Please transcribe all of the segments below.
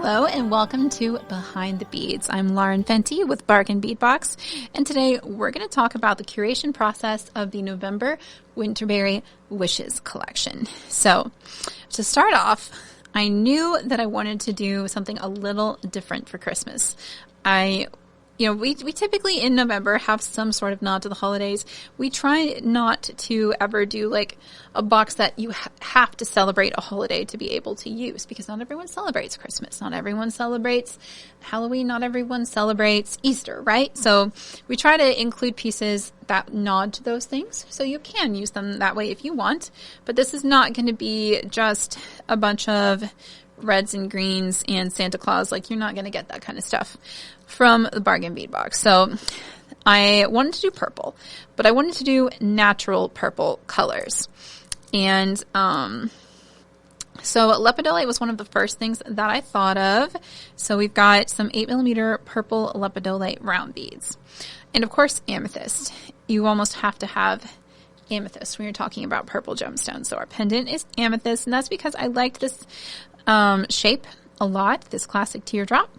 Hello and welcome to Behind the Beads. I'm Lauren Fenty with Bargain Bead Box, and today we're going to talk about the curation process of the November Winterberry Wishes collection. So, to start off, I knew that I wanted to do something a little different for Christmas. We typically in November have some sort of nod to the holidays. We try not to ever do like a box that you have to celebrate a holiday to be able to use, because not everyone celebrates Christmas. Not everyone celebrates Halloween. Not everyone celebrates Easter, right? So we try to include pieces that nod to those things. So you can use them that way if you want. But this is not going to be just a bunch of reds and greens and Santa Claus. Like, you're not going to get that kind of stuff from the Bargain Bead Box. So I wanted to do purple, but I wanted to do natural purple colors. And so lepidolite was one of the first things that I thought of. So we've got some 8mm purple lepidolite round beads. And of course, amethyst. You almost have to have amethyst when you're talking about purple gemstones. So our pendant is amethyst, and that's because I liked this shape a lot, this classic teardrop.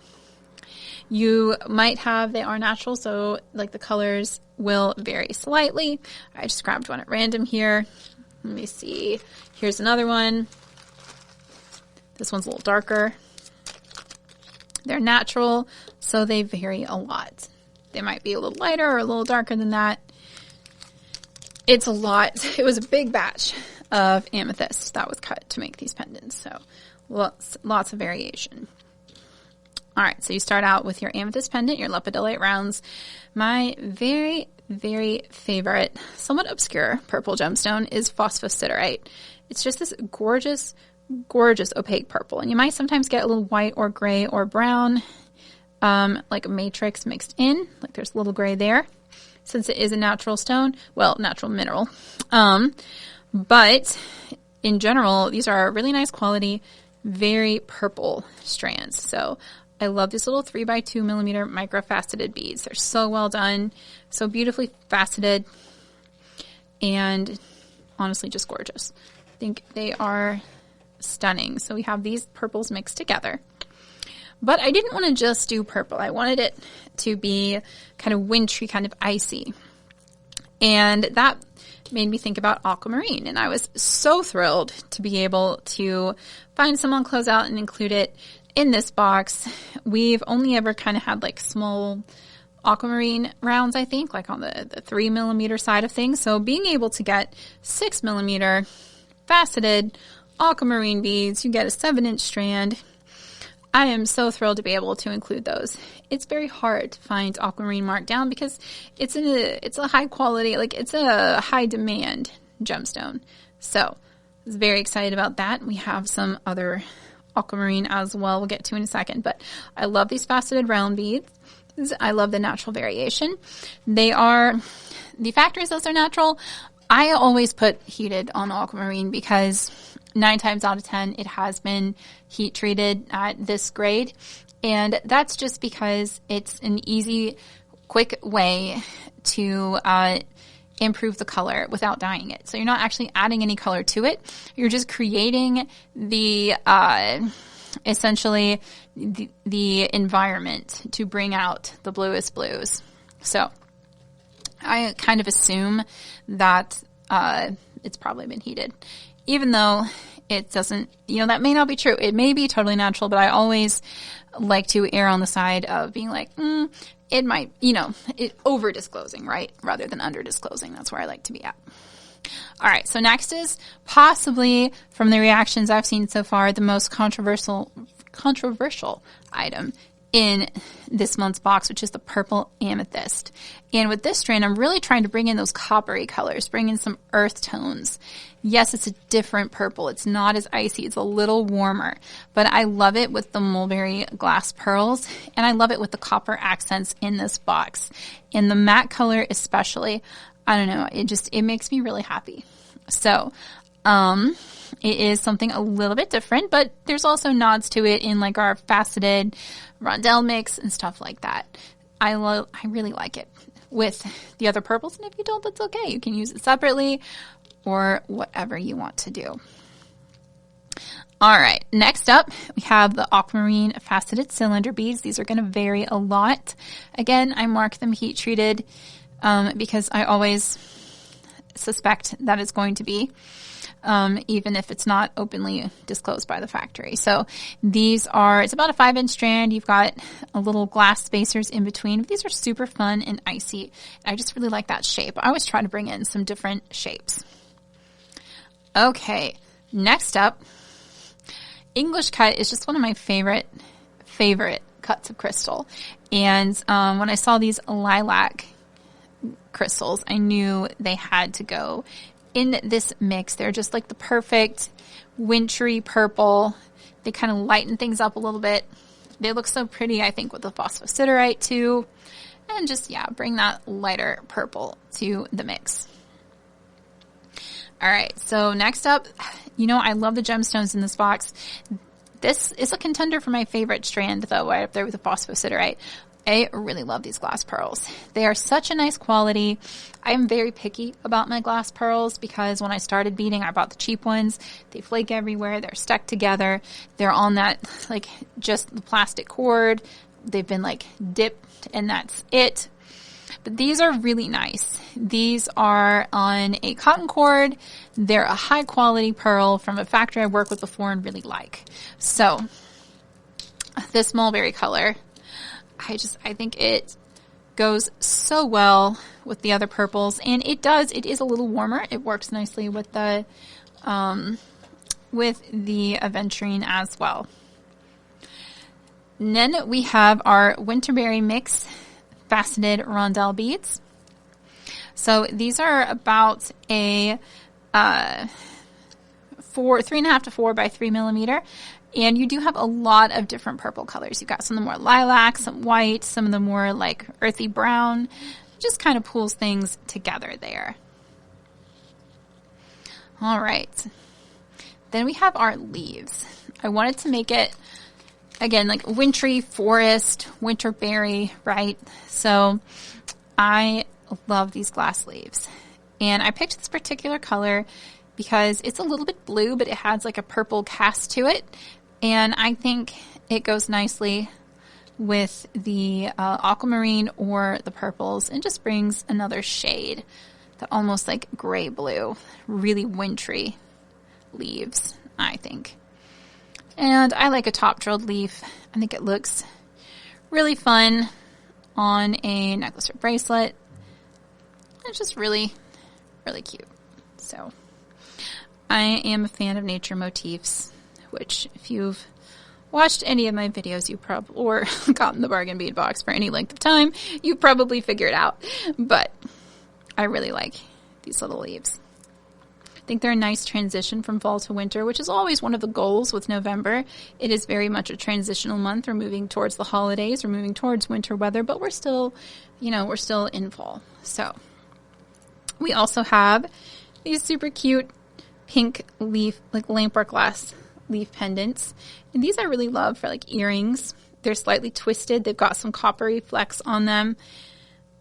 You might have, they are natural, so like the colors will vary slightly. I just grabbed one at random here. Let me see. Here's another one. This one's a little darker. They're natural, so they vary a lot. They might be a little lighter or a little darker than that. It's a lot. It was a big batch of amethyst that was cut to make these pendants, so lots of variation. All right, so you start out with your amethyst pendant, your lepidolite rounds. My very, very favorite, somewhat obscure purple gemstone is phosphosiderite. It's just this gorgeous, gorgeous opaque purple. And you might sometimes get a little white or gray or brown, like a matrix mixed in. Like there's a little gray there, since it is a natural stone. Well, natural mineral. But in general, these are really nice quality, very purple strands. So I love these little 3x2mm micro-faceted beads. They're so well done, so beautifully faceted, and honestly just gorgeous. I think they are stunning. So we have these purples mixed together. But I didn't want to just do purple. I wanted it to be kind of wintry, kind of icy. And that made me think about aquamarine. And I was so thrilled to be able to find some on Closeout and include it in this box. We've only ever kind of had like small aquamarine rounds, I think, like on the 3mm side of things. So being able to get 6mm faceted aquamarine beads, you get a 7-inch strand. I am so thrilled to be able to include those. It's very hard to find aquamarine marked down because it's a high quality, like it's a high demand gemstone. So I was very excited about that. We have some other aquamarine as well, we'll get to in a second, but I love these faceted round beads. I love the natural variation. The factory says they're natural. I always put heated on aquamarine because 9 times out of 10 it has been heat treated at this grade, and that's just because it's an easy, quick way to improve the color without dyeing it. So you're not actually adding any color to it. You're just creating the essentially the environment to bring out the bluest blues. So I kind of assume that it's probably been heated, even though it doesn't, that may not be true. It may be totally natural, but I always like to err on the side of being like, it might, it over disclosing, right? Rather than under disclosing. That's where I like to be at. All right. So next is possibly, from the reactions I've seen so far, the most controversial item in this month's box, which is the purple amethyst. And with this strand, I'm really trying to bring in those coppery colors, bring in some earth tones. Yes, it's a different purple. It's not as icy. It's a little warmer, but I love it with the mulberry glass pearls, and I love it with the copper accents in this box. And the matte color especially, I don't know, it makes me really happy. So, it is something a little bit different, but there's also nods to it in like our faceted rondelle mix and stuff like that. I really like it with the other purples, and if you don't, that's okay. You can use it separately or whatever you want to do. All right, next up, we have the aquamarine faceted cylinder beads. These are going to vary a lot. Again, I mark them heat treated because I always suspect that it's going to be, even if it's not openly disclosed by the factory. So these are, it's about a 5-inch strand. You've got a little glass spacers in between. These are super fun and icy. I just really like that shape. I always try to bring in some different shapes. Okay, next up, English cut is just one of my favorite cuts of crystal. And when I saw these lilac crystals, I knew they had to go in this mix. They're just like the perfect wintry purple. They kind of lighten things up a little bit. They look so pretty, I think, with the phosphosiderite too. And just, yeah, bring that lighter purple to the mix. All right, so next up, you know, I love the gemstones in this box. This is a contender for my favorite strand, though, right up there with the phosphosiderite. I really love these glass pearls. They are such a nice quality. I am very picky about my glass pearls because when I started beading, I bought the cheap ones. They flake everywhere. They're stuck together. They're on that, like, just the plastic cord. They've been, like, dipped, and that's it. But these are really nice. These are on a cotton cord. They're a high quality pearl from a factory I worked with before and really like. So this mulberry color, I think it goes so well with the other purples, and it is a little warmer. It works nicely with the aventurine as well. And then we have our Winterberry mix faceted rondelle beads. So these are about a 3.5 to 4 by 3 millimeter. And you do have a lot of different purple colors. You've got some of the more lilac, some white, some of the more like earthy brown. Just kind of pulls things together there. All right. Then we have our leaves. I wanted to make it, again, like wintry forest, winterberry, right? So I love these glass leaves. And I picked this particular color because it's a little bit blue, but it has like a purple cast to it. And I think it goes nicely with the aquamarine or the purples and just brings another shade, that almost like gray blue, really wintry leaves, I think. And I like a top drilled leaf. I think it looks really fun on a necklace or bracelet. It's just really, really cute. So I am a fan of nature motifs, which if you've watched any of my videos, you probably, or gotten the bargain bead box for any length of time, you probably figured out. But I really like these little leaves. I think they're a nice transition from fall to winter, which is always one of the goals with November. It is very much a transitional month. We're moving towards the holidays. We're moving towards winter weather, but we're still, we're still in fall. So we also have these super cute pink leaf, like lampwork glass leaf pendants. And these I really love for like earrings. They're slightly twisted. They've got some coppery flecks on them.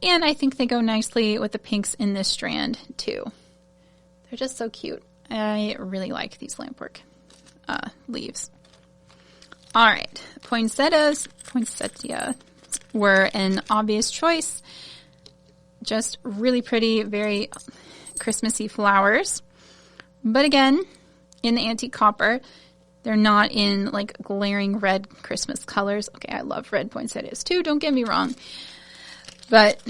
And I think they go nicely with the pinks in this strand too. They're just so cute. I really like these lampwork leaves. All right. Poinsettias were an obvious choice. Just really pretty, very Christmassy flowers. But again, in the antique copper, they're not in like glaring red Christmas colors. Okay, I love red poinsettias too, don't get me wrong. But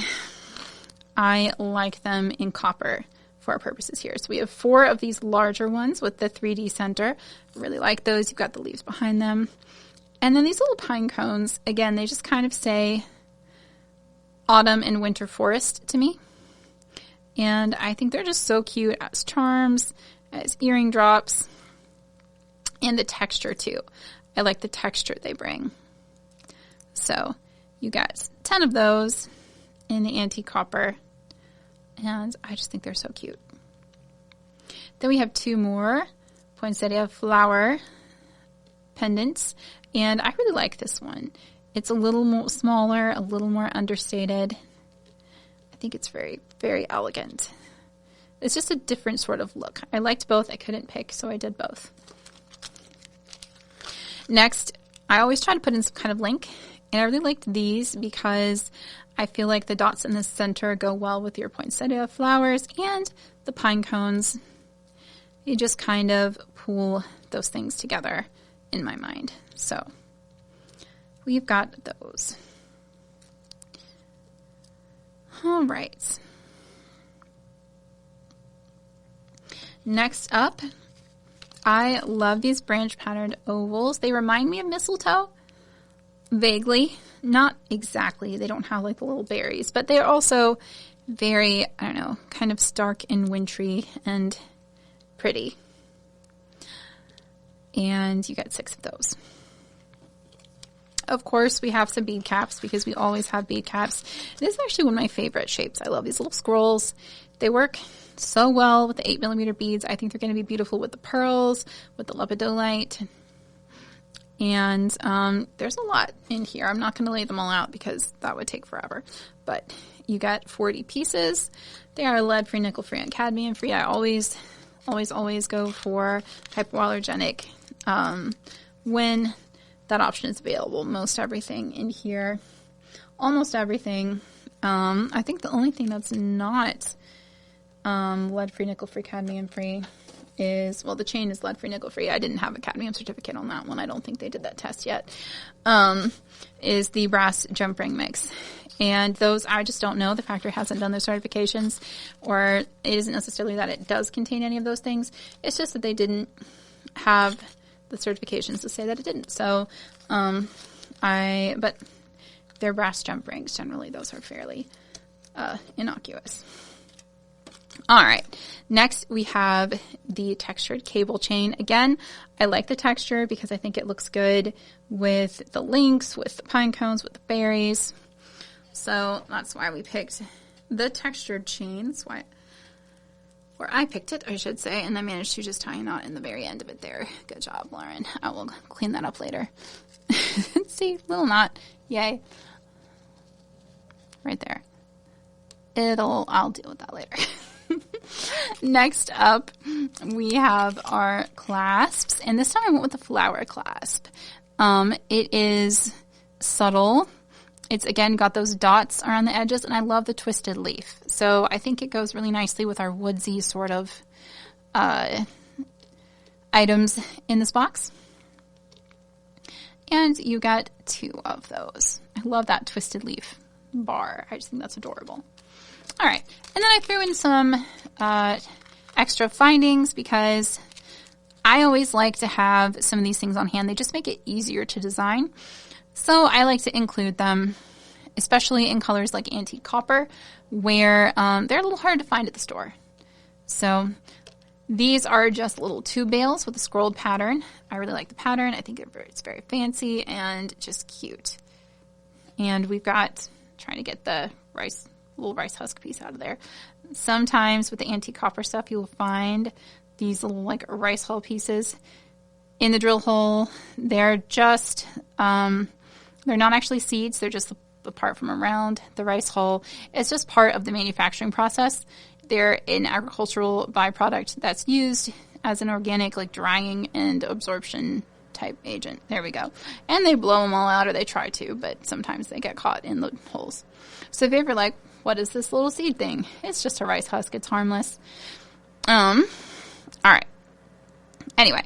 I like them in copper for our purposes here. So we have 4 of these larger ones with the 3D center. Really like those. You've got the leaves behind them. And then these little pine cones, again, they just kind of say autumn and winter forest to me. And I think they're just so cute as charms, as earring drops, and the texture too. I like the texture they bring. So you got 10 of those in the antique copper, and I just think they're so cute. Then we have 2 more poinsettia flower pendants, and I really like this one. It's a little more smaller, a little more understated. I think it's very, very elegant. It's just a different sort of look. I liked both. I couldn't pick, so I did both. Next, I always try to put in some kind of link, and I really liked these because I feel like the dots in the center go well with your poinsettia flowers and the pine cones. You just kind of pull those things together in my mind. So we've got those. All right. Next up, I love these branch patterned ovals. They remind me of mistletoe, vaguely. Not exactly. They don't have like the little berries, but they're also very, I don't know, kind of stark and wintry and pretty. And you got 6 of those. Of course, we have some bead caps because we always have bead caps. This is actually one of my favorite shapes. I love these little scrolls. They work so well with the 8mm beads. I think they're going to be beautiful with the pearls, with the lepidolite. And there's a lot in here. I'm not going to lay them all out because that would take forever. But you got 40 pieces. They are lead-free, nickel-free, and cadmium-free. I always go for hypoallergenic when that option is available. Most everything in here, almost everything. I think the only thing that's not lead-free, nickel-free, cadmium-free is, well, the chain is lead-free, nickel-free. I didn't have a cadmium certificate on that one. I don't think they did that test yet. Is the brass jump ring mix. And those, I just don't know. The factory hasn't done those certifications, or it isn't necessarily that it does contain any of those things. It's just that they didn't have the certifications to say that it didn't. So, but they're brass jump rings. Generally, those are fairly innocuous. All right. Next, we have the textured cable chain. Again, I like the texture because I think it looks good with the links, with the pine cones, with the berries. So that's why we picked the textured chains. Why? Or I picked it, I should say, and I managed to just tie a knot in the very end of it there. Good job, Lauren. I will clean that up later. See, little knot. Yay. Right there. I'll deal with that later. Next up, we have our clasps, and this time I went with the flower clasp. It is subtle. It's, again, got those dots around the edges, and I love the twisted leaf. So I think it goes really nicely with our woodsy sort of items in this box. And you got 2 of those. I love that twisted leaf bar. I just think that's adorable. All right, and then I threw in some extra findings because I always like to have some of these things on hand. They just make it easier to design. So I like to include them, especially in colors like antique copper, where they're a little hard to find at the store. So these are just little tube bales with a scrolled pattern. I really like the pattern. I think it's very fancy and just cute. And we've got, trying to get the little rice husk piece out of there. Sometimes with the antique copper stuff, you'll find these little like rice hull pieces in the drill hole. They're just, they're not actually seeds. They're just the part from around the rice hull. It's just part of the manufacturing process. They're an agricultural byproduct that's used as an organic, like drying and absorption type agent. There we go. And they blow them all out, or they try to, but sometimes they get caught in the holes. So if you're ever like, what is this little seed thing? It's just a rice husk. It's harmless. All right. Anyway,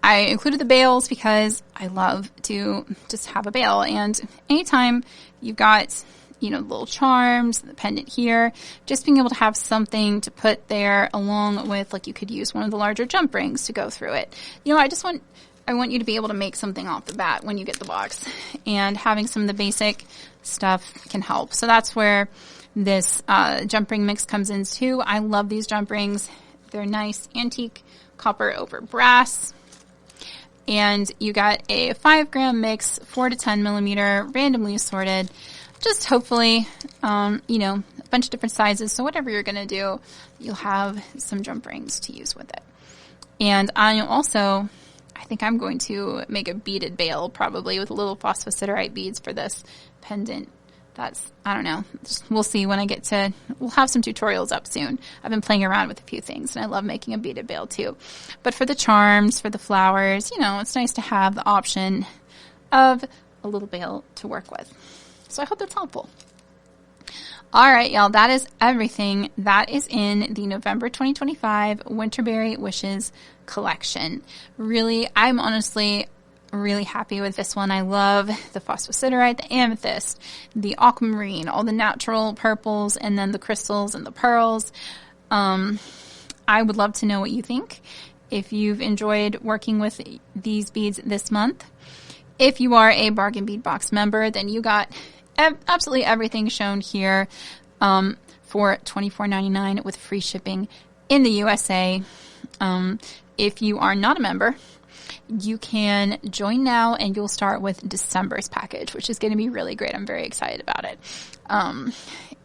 I included the bales because I love to just have a bale. And anytime you've got, little charms, the pendant here, just being able to have something to put there along with, like, you could use one of the larger jump rings to go through it. I want you to be able to make something off the bat when you get the box. And having some of the basic stuff can help. So that's where this jump ring mix comes in too. I love these jump rings. They're nice antique copper over brass. And you got a 5-gram mix, 4 to 10 millimeter, randomly assorted. Just hopefully, a bunch of different sizes. So whatever you're going to do, you'll have some jump rings to use with it. And I think I'm going to make a beaded bale probably with little phosphosiderite beads for this pendant I don't know. We'll see when we'll have some tutorials up soon. I've been playing around with a few things, and I love making a beaded veil too. But for the charms, for the flowers, it's nice to have the option of a little veil to work with. So I hope that's helpful. All right, y'all, that is everything that is in the November 2025 Winterberry Wishes collection. Really, I'm honestly really happy with this one. I love the phosphosiderite, the amethyst, the aquamarine, all the natural purples, and then the crystals and the pearls. I would love to know what you think. If you've enjoyed working with these beads this month. If you are a Bargain Bead Box member, then you got absolutely everything shown here for $24.99 with free shipping in the USA. If you are not a member, you can join now and you'll start with December's package, which is going to be really great. I'm very excited about it.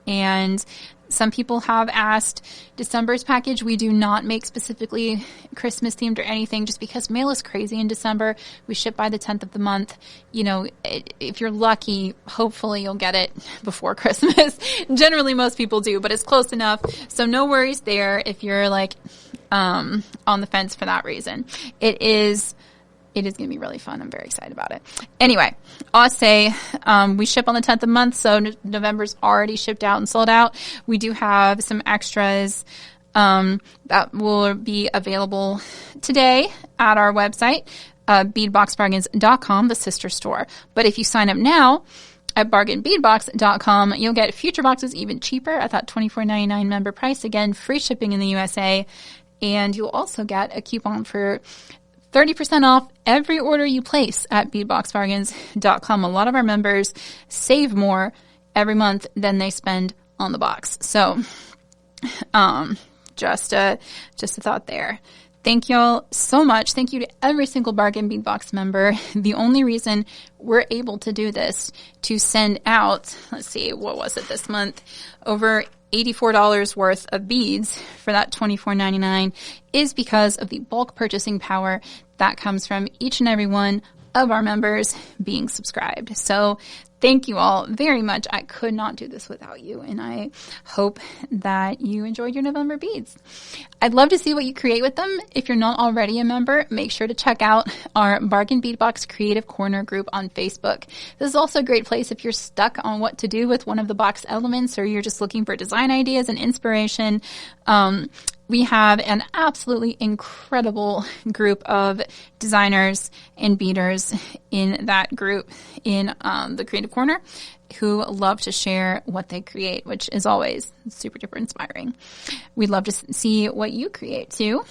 And some people have asked December's package. We do not make specifically Christmas themed or anything just because mail is crazy in December. We ship by the 10th of the month. If you're lucky, hopefully you'll get it before Christmas. Generally, most people do, but it's close enough. So no worries there if you're on the fence for that reason. It is going to be really fun. I'm very excited about it. Anyway, I'll say we ship on the 10th of the month, so November's already shipped out and sold out. We do have some extras that will be available today at our website, beadboxbargains.com, the sister store. But if you sign up now at bargainbeadbox.com, you'll get future boxes even cheaper at that $24.99 member price. Again, free shipping in the USA. And you'll also get a coupon for 30% off every order you place at beadboxbargains.com. A lot of our members save more every month than they spend on the box. So, just a thought there. Thank y'all so much. Thank you to every single Bargain Bead Box member. The only reason we're able to do this, to send out, let's see, what was it this month? Over $84 worth of beads for that $24.99 is because of the bulk purchasing power that comes from each and every one of our members being subscribed. So thank you all very much. I could not do this without you, and I hope that you enjoyed your November beads. I'd love to see what you create with them. If you're not already a member, make sure to check out our Bargain Bead Box Creative Corner group on Facebook. This is also a great place if you're stuck on what to do with one of the box elements or you're just looking for design ideas and inspiration. We have an absolutely incredible group of designers and beaders in that group in the Creative Corner who love to share what they create, which is always super duper inspiring. We'd love to see what you create too.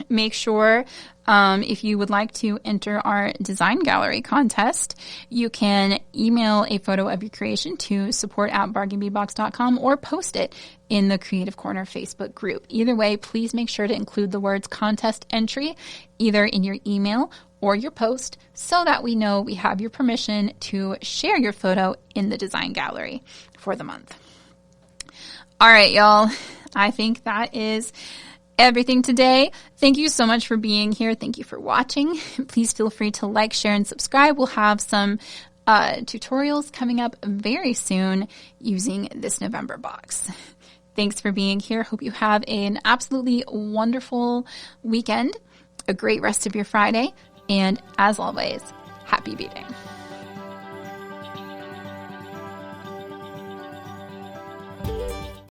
Make sure if you would like to enter our design gallery contest, you can email a photo of your creation to support@bargainbeadbox.com or post it in the Creative Corner Facebook group. Either way, please make sure to include the words contest entry either in your email or your post so that we know we have your permission to share your photo in the design gallery for the month. All right, y'all. I think that is everything today. Thank you so much for being here. Thank you for watching. Please feel free to like, share, and subscribe. We'll have some tutorials coming up very soon using this November box. Thanks for being here. Hope you have an absolutely wonderful weekend, a great rest of your Friday, and as always, happy beading.